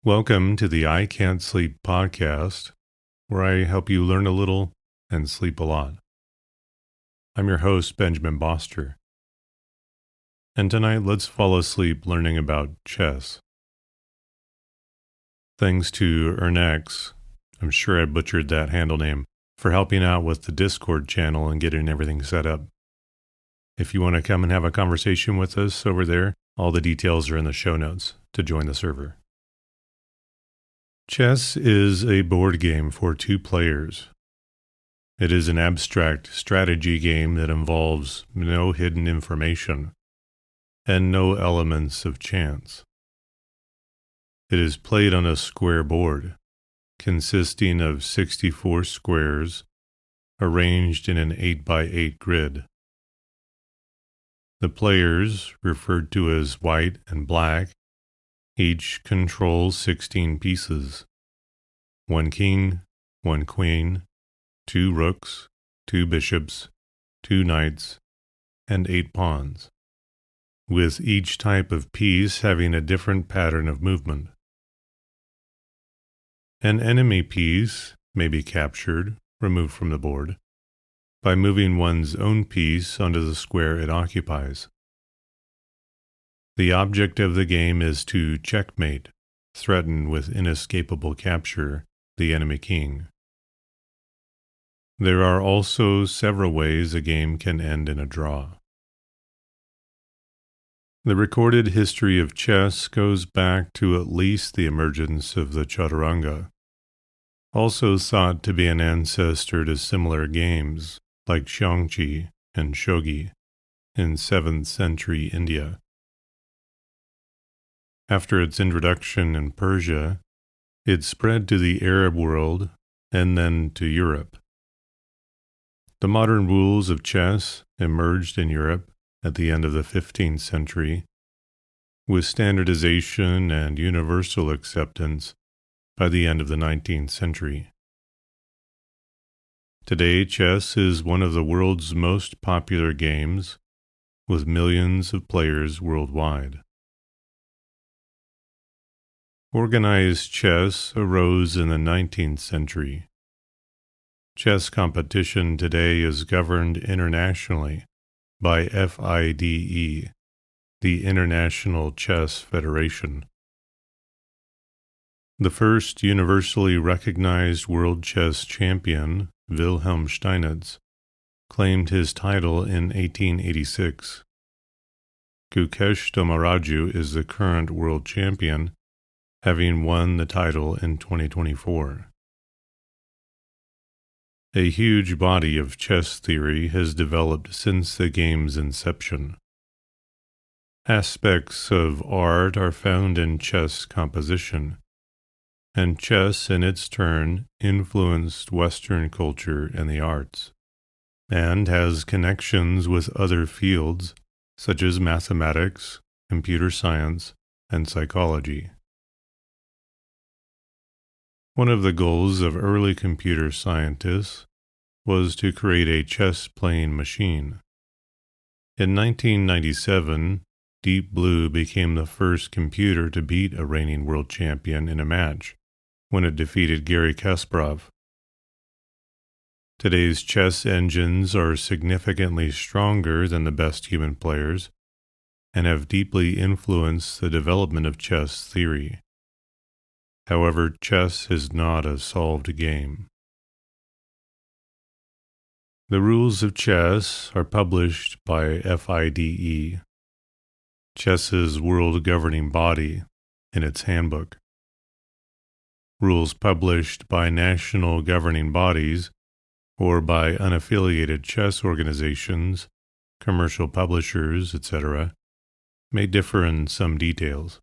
Welcome to the I Can't Sleep podcast, where I help you learn a little and sleep a lot. I'm your host, Benjamin Boster. And tonight, let's fall asleep learning about chess. Thanks to Ernex, I'm sure I butchered that handle name, for helping out with the Discord channel and getting everything set up. If you want to come and have a conversation with us over there, all the details are in the show notes to join the server. Chess is a board game for 2 players. It is an abstract strategy game that involves no hidden information and no elements of chance. It is played on a square board, consisting of 64 squares arranged in an 8x8 grid. The players, referred to as white and black, each controls 16 pieces: 1 king, 1 queen, 2 rooks, 2 bishops, 2 knights, and 8 pawns, with each type of piece having a different pattern of movement. An enemy piece may be captured, removed from the board, by moving one's own piece onto the square it occupies. The object of the game is to checkmate, threaten with inescapable capture, the enemy king. There are also several ways a game can end in a draw. The recorded history of chess goes back to at least the emergence of the chaturanga, also thought to be an ancestor to similar games like xiangqi and shogi in 7th century India. After its introduction in Persia, it spread to the Arab world and then to Europe. The modern rules of chess emerged in Europe at the end of the 15th century, with standardization and universal acceptance by the end of the 19th century. Today, chess is one of the world's most popular games, with millions of players worldwide. Organized chess arose in the 19th century. Chess competition today is governed internationally by FIDE, the International Chess Federation. The first universally recognized world chess champion, Wilhelm Steinitz, claimed his title in 1886. Gukesh Domaraju is the current world champion, having won the title in 2024. A huge body of chess theory has developed since the game's inception. Aspects of art are found in chess composition, and chess in its turn influenced Western culture and the arts, and has connections with other fields such as mathematics, computer science, and psychology. One of the goals of early computer scientists was to create a chess-playing machine. In 1997, Deep Blue became the first computer to beat a reigning world champion in a match when it defeated Garry Kasparov. Today's chess engines are significantly stronger than the best human players and have deeply influenced the development of chess theory. However, chess is not a solved game. The rules of chess are published by FIDE, chess's world governing body, in its handbook. Rules published by national governing bodies or by unaffiliated chess organizations, commercial publishers, etc., may differ in some details.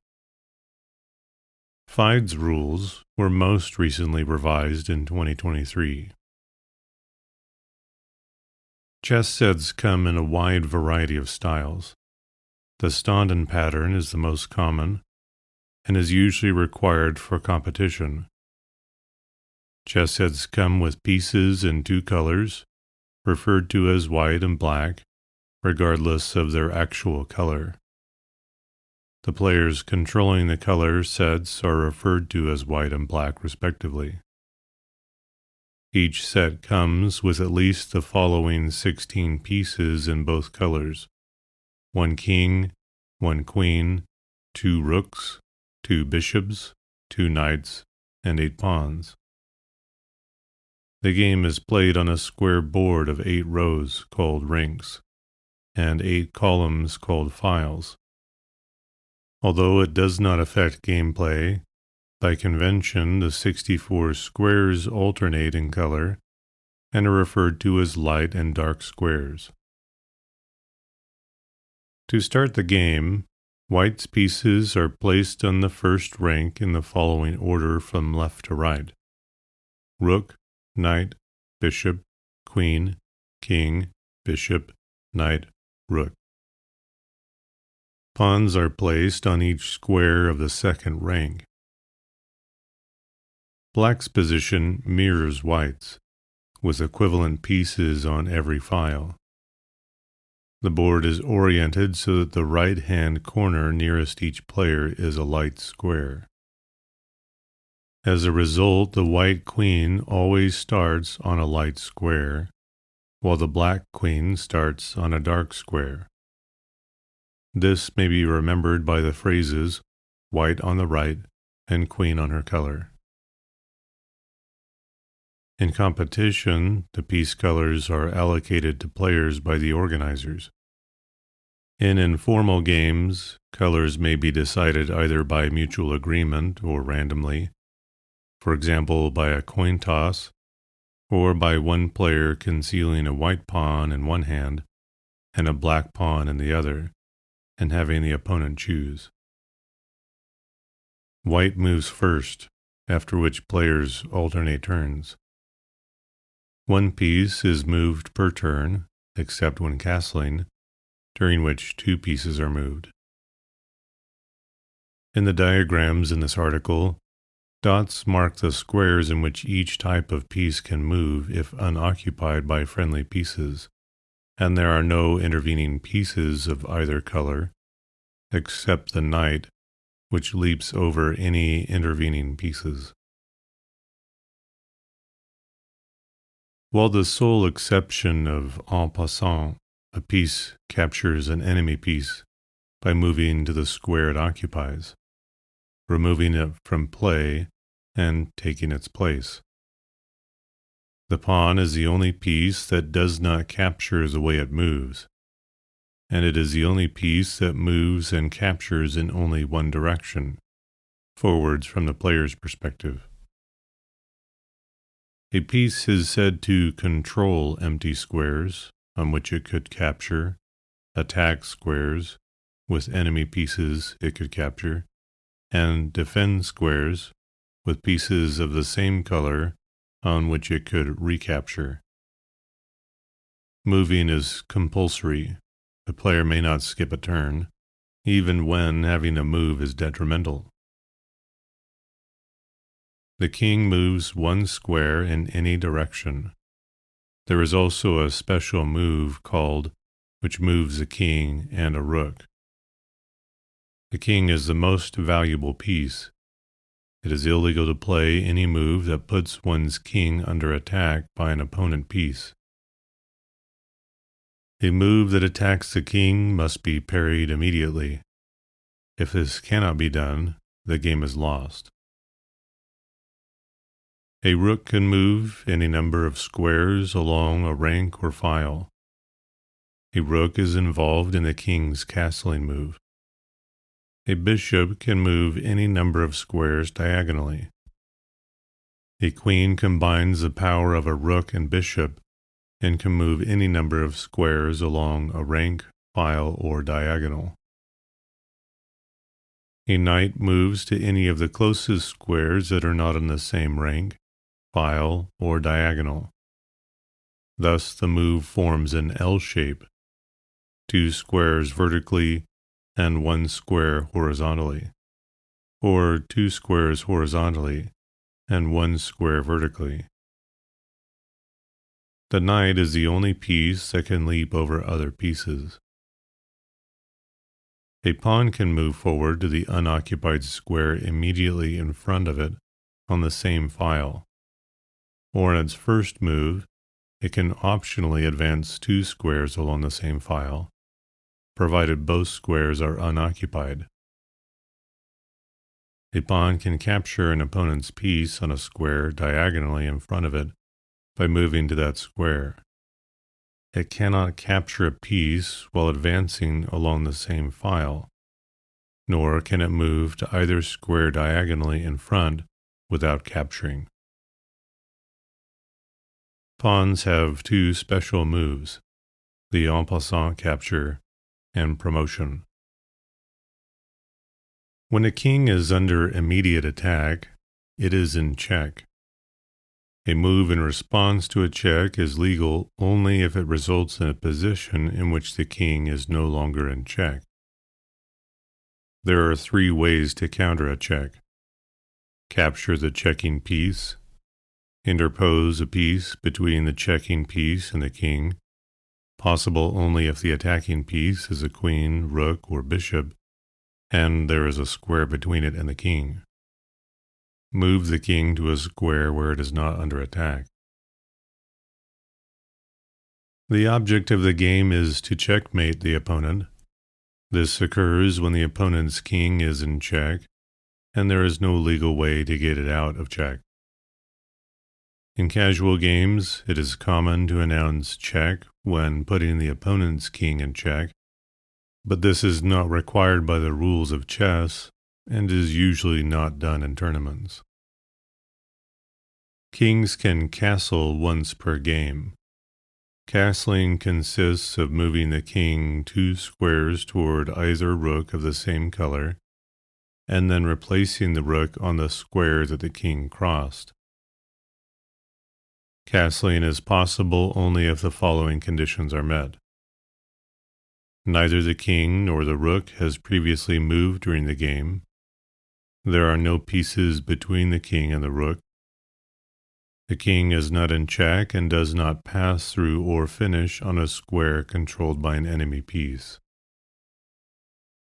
FIDE's rules were most recently revised in 2023. Chess sets come in a wide variety of styles. The Standen pattern is the most common and is usually required for competition. Chess sets come with pieces in 2 colors, referred to as white and black, regardless of their actual color. The players controlling the color sets are referred to as white and black, respectively. Each set comes with at least the following 16 pieces in both colors: 1 king, 1 queen, 2 rooks, 2 bishops, 2 knights, and 8 pawns. The game is played on a square board of 8 rows called ranks, and 8 columns called files. Although it does not affect gameplay, by convention the 64 squares alternate in color and are referred to as light and dark squares. To start the game, white's pieces are placed on the first rank in the following order from left to right: rook, knight, bishop, queen, king, bishop, knight, rook. Pawns are placed on each square of the second rank. Black's position mirrors white's, with equivalent pieces on every file. The board is oriented so that the right-hand corner nearest each player is a light square. As a result, the white queen always starts on a light square, while the black queen starts on a dark square. This may be remembered by the phrases white on the right and queen on her color. In competition, the piece colors are allocated to players by the organizers. In informal games, colors may be decided either by mutual agreement or randomly, for example by a coin toss, or by one player concealing a white pawn in one hand and a black pawn in the other, and having the opponent choose. White moves first, after which players alternate turns. One piece is moved per turn, except when castling, during which 2 pieces are moved. In the diagrams in this article, dots mark the squares in which each type of piece can move if unoccupied by friendly pieces, and there are no intervening pieces of either color, except the knight, which leaps over any intervening pieces. While the sole exception of en passant, a piece captures an enemy piece by moving to the square it occupies, removing it from play and taking its place. The pawn is the only piece that does not capture the way it moves, and it is the only piece that moves and captures in only one direction, forwards from the player's perspective. A piece is said to control empty squares on which it could capture, attack squares with enemy pieces it could capture, and defend squares with pieces of the same color on which it could recapture. Moving is compulsory. The player may not skip a turn, even when having a move is detrimental. The king moves 1 square in any direction. There is also a special move called which moves a king and a rook. The king is the most valuable piece. It is illegal to play any move that puts one's king under attack by an opponent piece. A move that attacks the king must be parried immediately. If this cannot be done, the game is lost. A rook can move any number of squares along a rank or file. A rook is involved in the king's castling move. A bishop can move any number of squares diagonally. A queen combines the power of a rook and bishop and can move any number of squares along a rank, file, or diagonal. A knight moves to any of the closest squares that are not in the same rank, file, or diagonal. Thus the move forms an L shape, 2 squares vertically and 1 square horizontally, or 2 squares horizontally and 1 square vertically. The knight is the only piece that can leap over other pieces. A pawn can move forward to the unoccupied square immediately in front of it on the same file, or in its first move, it can optionally advance 2 squares along the same file, provided both squares are unoccupied. A pawn can capture an opponent's piece on a square diagonally in front of it by moving to that square. It cannot capture a piece while advancing along the same file, nor can it move to either square diagonally in front without capturing. Pawns have 2 special moves, the en passant capture and promotion. When a king is under immediate attack, it is in check. A move in response to a check is legal only if it results in a position in which the king is no longer in check. There are 3 ways to counter a check: capture the checking piece, interpose a piece between the checking piece and the king, possible only if the attacking piece is a queen, rook, or bishop, and there is a square between it and the king. Move the king to a square where it is not under attack. The object of the game is to checkmate the opponent. This occurs when the opponent's king is in check, and there is no legal way to get it out of check. In casual games, it is common to announce check when putting the opponent's king in check, but this is not required by the rules of chess and is usually not done in tournaments. Kings can castle once per game. Castling consists of moving the king 2 squares toward either rook of the same color, and then replacing the rook on the square that the king crossed. Castling is possible only if the following conditions are met. Neither the king nor the rook has previously moved during the game. There are no pieces between the king and the rook. The king is not in check and does not pass through or finish on a square controlled by an enemy piece.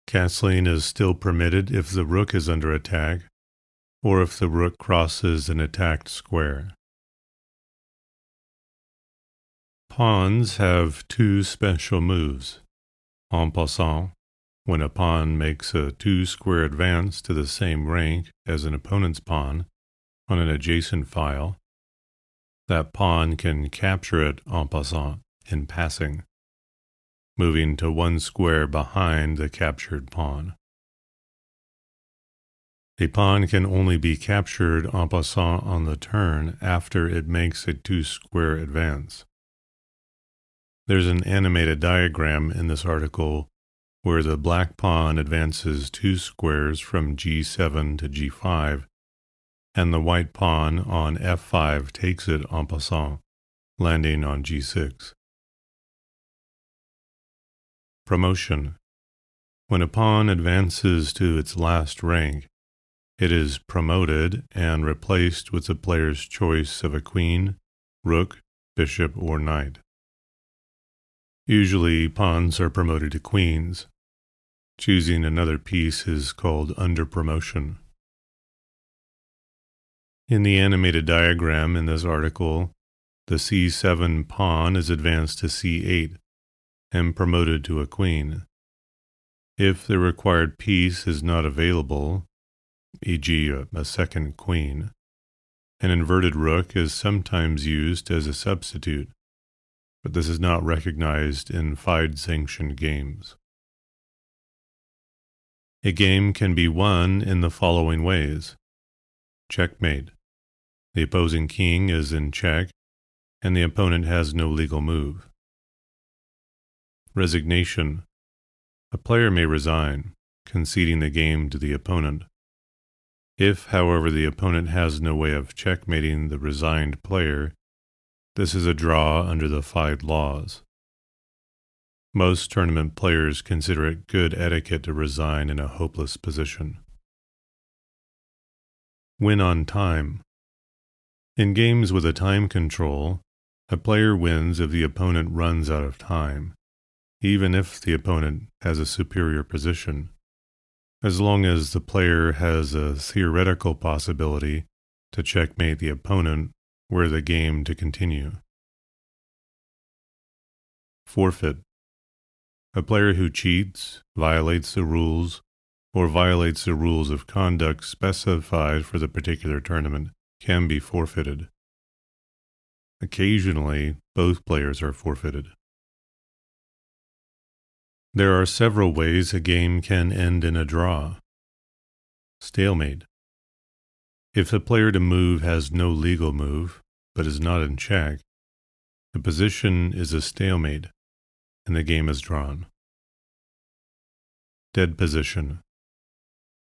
Castling is still permitted if the rook is under attack, or if the rook crosses an attacked square. Pawns have 2 special moves. En passant, when a pawn makes a 2-square advance to the same rank as an opponent's pawn on an adjacent file, that pawn can capture it en passant, in passing, moving to 1 square behind the captured pawn. A pawn can only be captured en passant on the turn after it makes a 2-square advance. There's an animated diagram in this article where the black pawn advances 2 squares from g7 to g5, and the white pawn on f5 takes it en passant, landing on g6. Promotion. When a pawn advances to its last rank, it is promoted and replaced with the player's choice of a queen, rook, bishop, or knight. Usually, pawns are promoted to queens. Choosing another piece is called under promotion. In the animated diagram in this article, the c7 pawn is advanced to c8 and promoted to a queen. If the required piece is not available, e.g. a second queen, an inverted rook is sometimes used as a substitute, but this is not recognized in FIDE-sanctioned games. A game can be won in the following ways. Checkmate. The opposing king is in check, and the opponent has no legal move. Resignation. A player may resign, conceding the game to the opponent. If, however, the opponent has no way of checkmating the resigned player, this is a draw under the FIDE laws. Most tournament players consider it good etiquette to resign in a hopeless position. Win on time. In games with a time control, a player wins if the opponent runs out of time, even if the opponent has a superior position, as long as the player has a theoretical possibility to checkmate the opponent were the game to continue. Forfeit. A player who cheats, violates the rules, or violates the rules of conduct specified for the particular tournament can be forfeited. Occasionally, both players are forfeited. There are several ways a game can end in a draw. Stalemate. If the player to move has no legal move, but is not in check, the position is a stalemate, and the game is drawn. Dead position.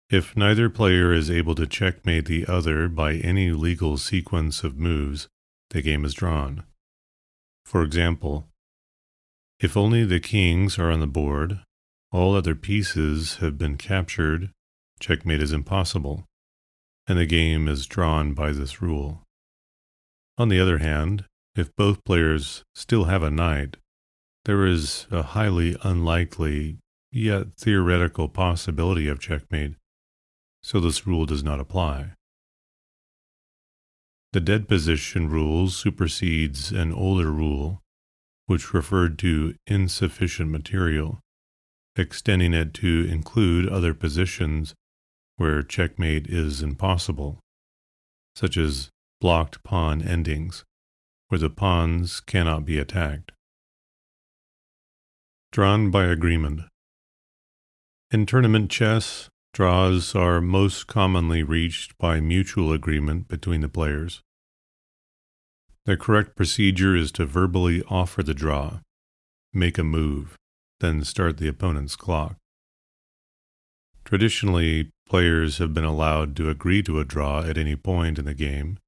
If neither player is able to checkmate the other by any legal sequence of moves, the game is drawn. For example, if only the kings are on the board, all other pieces have been captured, checkmate is impossible, and the game is drawn by this rule. On the other hand, if both players still have a knight, there is a highly unlikely, yet theoretical possibility of checkmate, so this rule does not apply. The dead position rule supersedes an older rule, which referred to insufficient material, extending it to include other positions where checkmate is impossible, such as blocked pawn endings, where the pawns cannot be attacked. Drawn by agreement. In tournament chess, draws are most commonly reached by mutual agreement between the players. The correct procedure is to verbally offer the draw, make a move, then start the opponent's clock. Traditionally, players have been allowed to agree to a draw at any point in the game,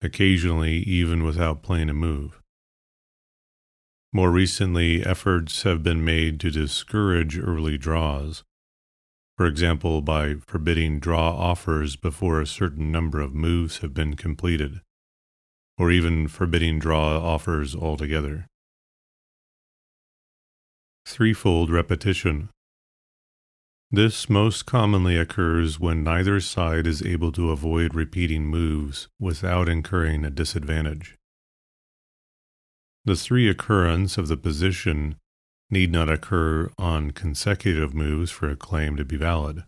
occasionally even without playing a move. More recently, efforts have been made to discourage early draws, for example by forbidding draw offers before a certain number of moves have been completed, or even forbidding draw offers altogether. Threefold repetition. This most commonly occurs when neither side is able to avoid repeating moves without incurring a disadvantage. The three occurrence of the position need not occur on consecutive moves for a claim to be valid.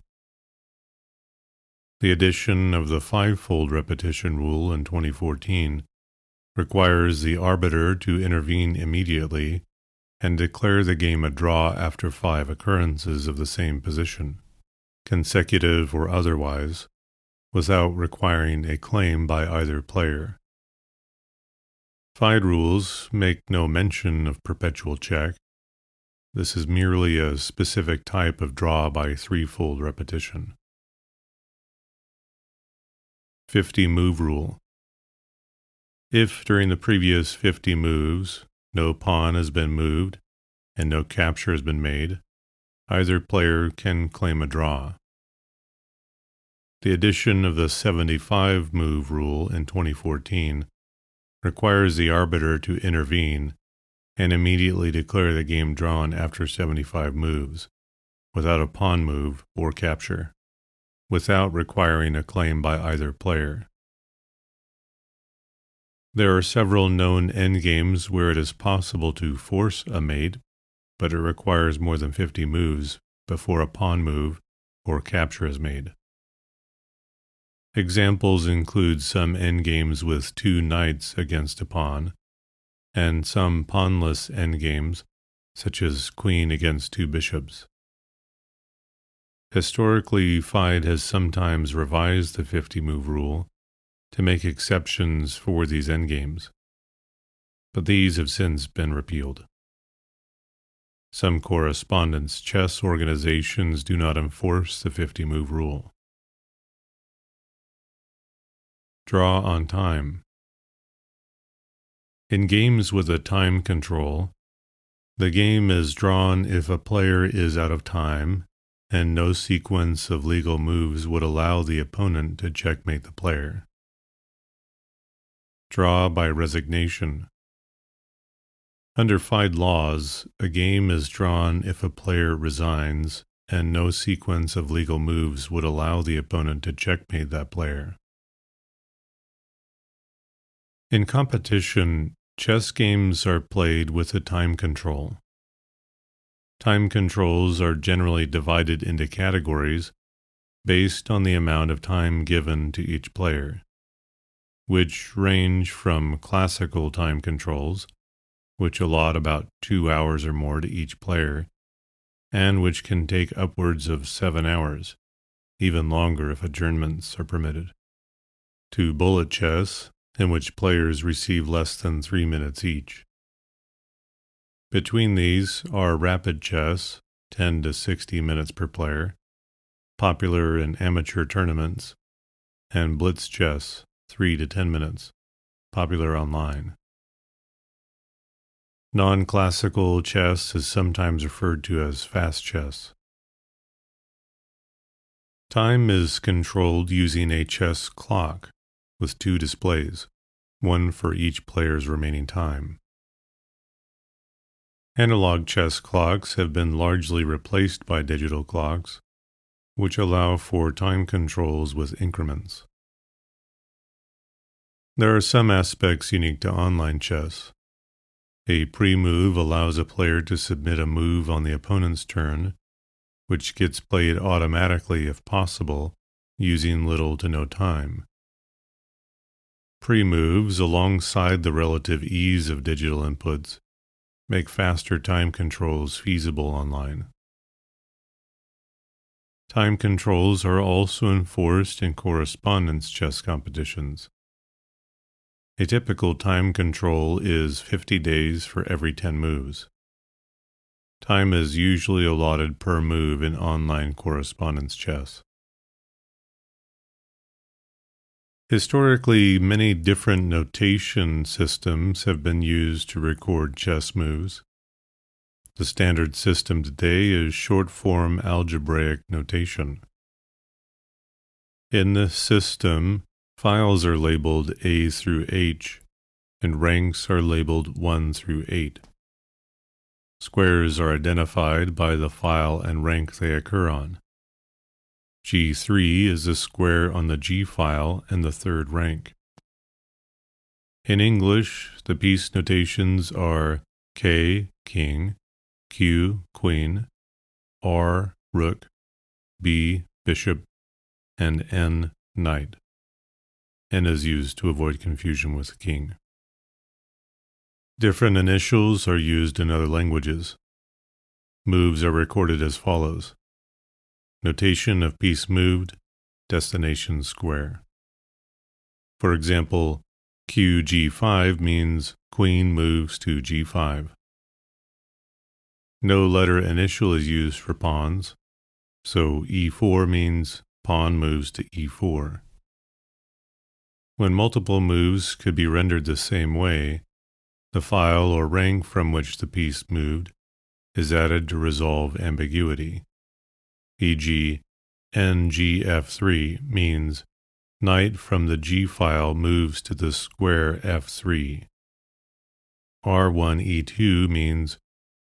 The addition of the fivefold repetition rule in 2014 requires the arbiter to intervene immediately and declare the game a draw after 5 occurrences of the same position, consecutive or otherwise, without requiring a claim by either player. FIDE rules make no mention of perpetual check. This is merely a specific type of draw by threefold repetition. 50 move rule. If during the previous 50 moves no pawn has been moved and no capture has been made, either player can claim a draw. The addition of the 75 move rule in 2014 requires the arbiter to intervene and immediately declare the game drawn after 75 moves, without a pawn move or capture, without requiring a claim by either player. There are several known endgames where it is possible to force a mate, but it requires more than 50 moves before a pawn move or capture is made. Examples include some endgames with 2 knights against a pawn, and some pawnless endgames, such as queen against 2 bishops. Historically, FIDE has sometimes revised the 50-move rule to make exceptions for these endgames, but these have since been repealed. Some correspondence chess organizations do not enforce the 50-move rule. Draw on time. In games with a time control, the game is drawn if a player is out of time and no sequence of legal moves would allow the opponent to checkmate the player. Draw by resignation. Under FIDE laws, a game is drawn if a player resigns, and no sequence of legal moves would allow the opponent to checkmate that player. In competition, chess games are played with a time control. Time controls are generally divided into categories based on the amount of time given to each player, which range from classical time controls, which allot about 2 hours or more to each player, and which can take upwards of 7 hours, even longer if adjournments are permitted, to bullet chess, in which players receive less than 3 minutes each. Between these are rapid chess, 10 to 60 minutes per player, popular in amateur tournaments, and blitz chess, 3 to 10 minutes, popular online. Non-classical chess is sometimes referred to as fast chess. Time is controlled using a chess clock with 2 displays, one for each player's remaining time. Analog chess clocks have been largely replaced by digital clocks, which allow for time controls with increments. There are some aspects unique to online chess. A pre-move allows a player to submit a move on the opponent's turn, which gets played automatically if possible, using little to no time. Pre-moves, alongside the relative ease of digital inputs, make faster time controls feasible online. Time controls are also enforced in correspondence chess competitions. A typical time control is 50 days for every 10 moves. Time is usually allotted per move in online correspondence chess. Historically, many different notation systems have been used to record chess moves. The standard system today is short-form algebraic notation. In this system, files are labeled A through H, and ranks are labeled 1 through 8. Squares are identified by the file and rank they occur on. G3 is a square on the G file and the third rank. In English, the piece notations are K, king, Q, queen, R, rook, B, bishop, and N, knight. N is used to avoid confusion with the king. Different initials are used in other languages. Moves are recorded as follows. Notation of piece moved, destination square. For example, QG5 means queen moves to G5. No letter initial is used for pawns, so E4 means pawn moves to E4. When multiple moves could be rendered the same way, the file or rank from which the piece moved is added to resolve ambiguity. E.g., NGF3 means knight from the G file moves to the square F3. R1E2 means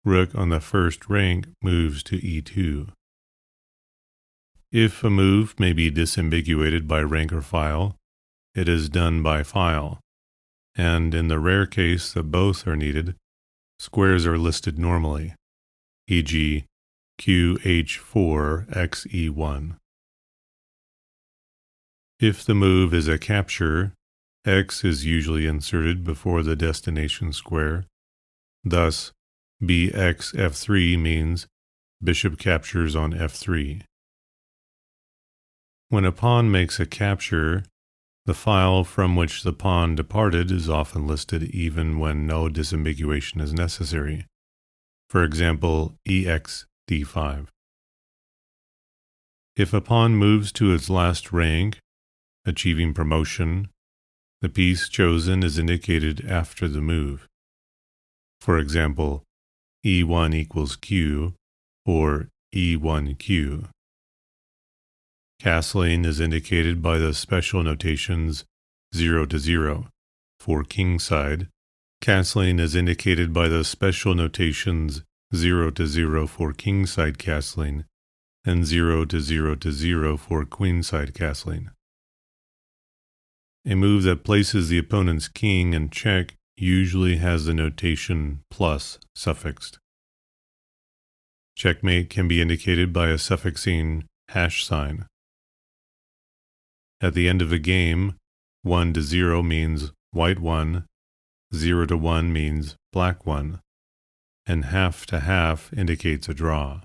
rook on the first rank moves to E2. If a move may be disambiguated by rank or file, it is done by file, and in the rare case that both are needed, squares are listed normally, e.g., QH4XE1. If the move is a capture, X is usually inserted before the destination square. Thus, BXF3 means bishop captures on F3. When a pawn makes a capture, the file from which the pawn departed is often listed even when no disambiguation is necessary. For example, EXD5. If a pawn moves to its last rank, achieving promotion, the piece chosen is indicated after the move. For example, E1 equals Q or E1Q. Castling is indicated by the special notations 0 to 0 for kingside, Castling is indicated by the special notations 0 to 0 for kingside castling and 0 to 0 to 0 for queenside castling. A move that places the opponent's king in check usually has the notation plus suffixed. Checkmate can be indicated by a suffixing hash sign. At the end of a game, 1 to 0 means white 1, 0 to 1 means black 1, and half to half indicates a draw.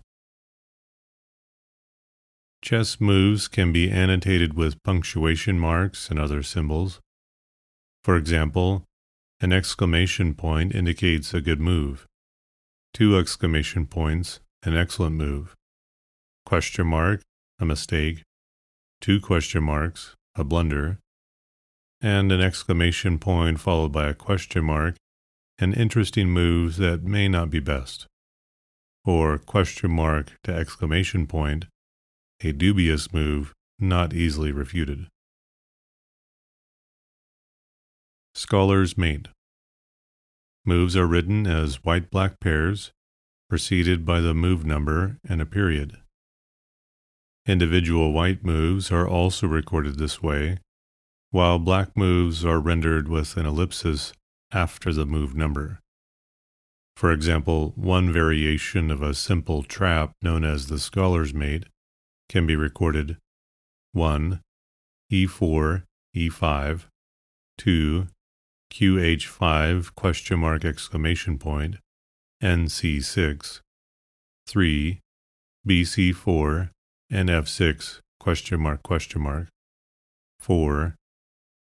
Chess moves can be annotated with punctuation marks and other symbols. For example, an exclamation point indicates a good move, 2 exclamation points, an excellent move, question mark, a mistake, 2 question marks, a blunder, and an exclamation point followed by a question mark, an interesting move that may not be best, or question mark to exclamation point, a dubious move not easily refuted. Scholar's mate. Moves are written as white-black pairs, preceded by the move number and a period. Individual white moves are also recorded this way, while black moves are rendered with an ellipsis after the move number. For example, one variation of a simple trap known as the scholar's mate can be recorded 1. E4, E5, 2. QH5 question mark exclamation point, NC6, 3. BC4, NF6 question mark, 4.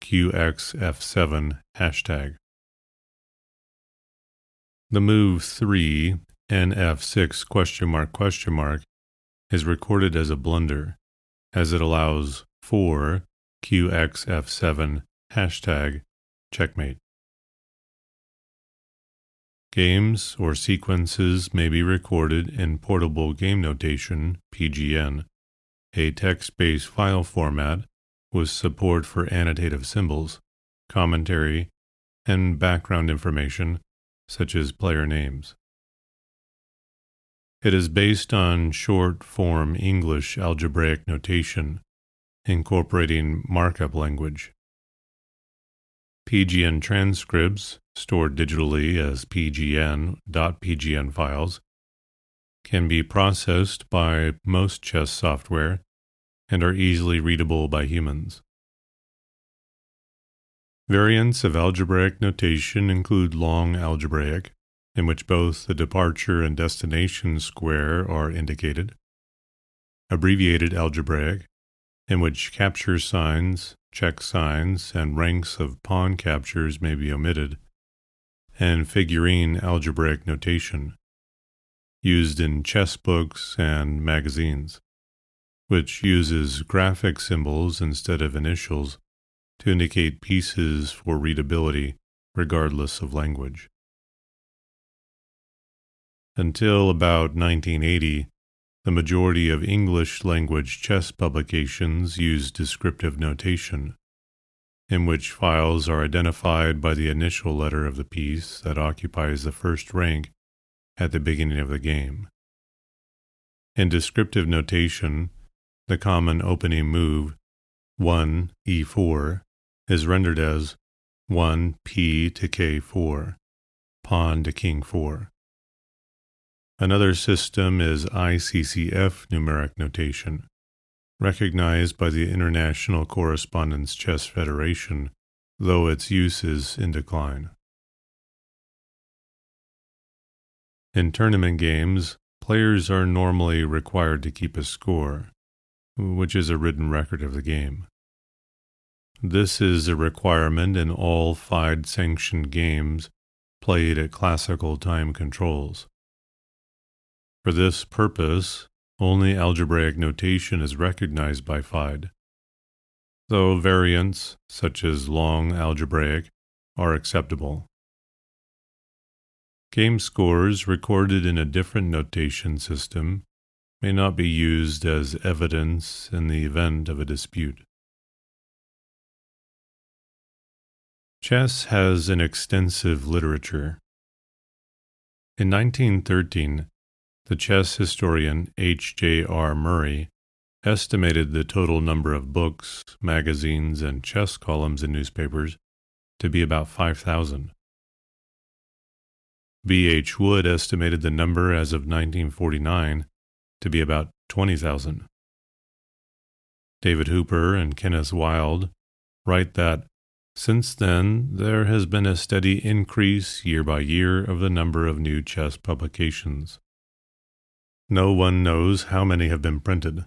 QXF7 hashtag. The move 3, NF6 question mark is recorded as a blunder, as it allows 4 QXF7 hashtag checkmate. Games or sequences may be recorded in portable game notation, PGN, a text-based file format with support for annotative symbols, commentary, and background information such as player names. It is based on short-form English algebraic notation, incorporating markup language. PGN transcripts, stored digitally as .pgn files, can be processed by most chess software and are easily readable by humans. Variants of algebraic notation include long algebraic, in which both the departure and destination square are indicated, abbreviated algebraic, in which capture signs, check signs, and ranks of pawn captures may be omitted, and figurine algebraic notation, used in chess books and magazines, which uses graphic symbols instead of initials to indicate pieces for readability regardless of language. Until about 1980, the majority of English-language chess publications use descriptive notation, in which files are identified by the initial letter of the piece that occupies the first rank at the beginning of the game. In descriptive notation, the common opening move, 1 E4, is rendered as 1 P to K4, pawn to King 4. Another system is ICCF numeric notation, recognized by the International Correspondence Chess Federation, though its use is in decline. In tournament games, players are normally required to keep a score, which is a written record of the game. This is a requirement in all FIDE-sanctioned games played at classical time controls. For this purpose, only algebraic notation is recognized by FIDE, though variants, such as long algebraic, are acceptable. Game scores recorded in a different notation system may not be used as evidence in the event of a dispute. Chess has an extensive literature. In 1913, the chess historian H.J.R. Murray estimated the total number of books, magazines, and chess columns in newspapers to be about 5,000. B.H. Wood estimated the number as of 1949 to be about 20,000. David Hooper and Kenneth Wilde write that since then there has been a steady increase year by year of the number of new chess publications. No one knows how many have been printed.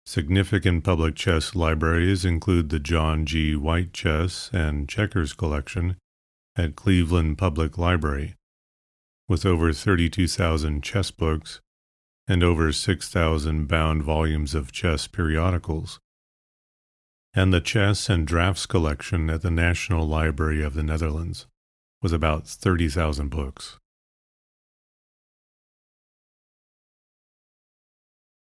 Significant public chess libraries include the John G. White Chess and Checkers collection at Cleveland Public Library, with over 32,000 chess books and over 6,000 bound volumes of chess periodicals, and the Chess and Drafts collection at the National Library of the Netherlands, with about 30,000 books.